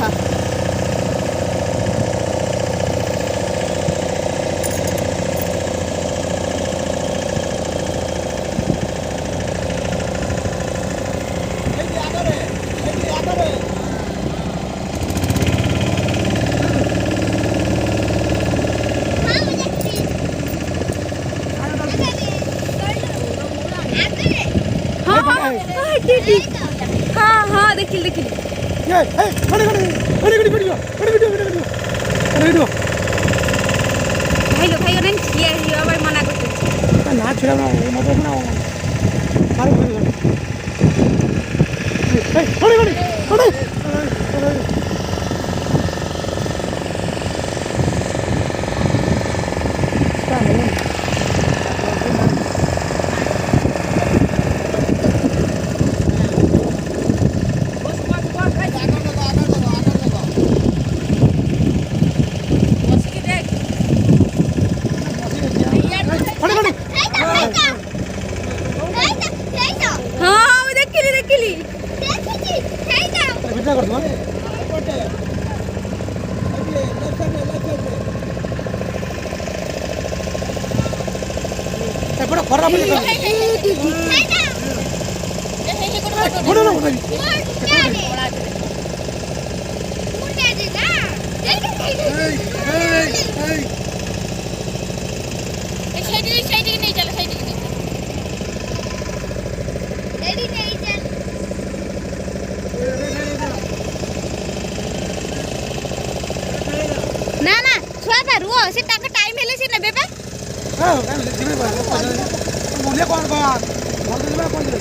देखा हाँ हाँ देखिल देखिल भाई लो भाई नहीं छिए हिया भाई मना करते ना छिड़ा ना मत ना मारो एपड़ खराब ना ना छुआ रुह से टाइम हेले से नेबे बे हां दिबे बोले कौन बात बोल दे कौन दे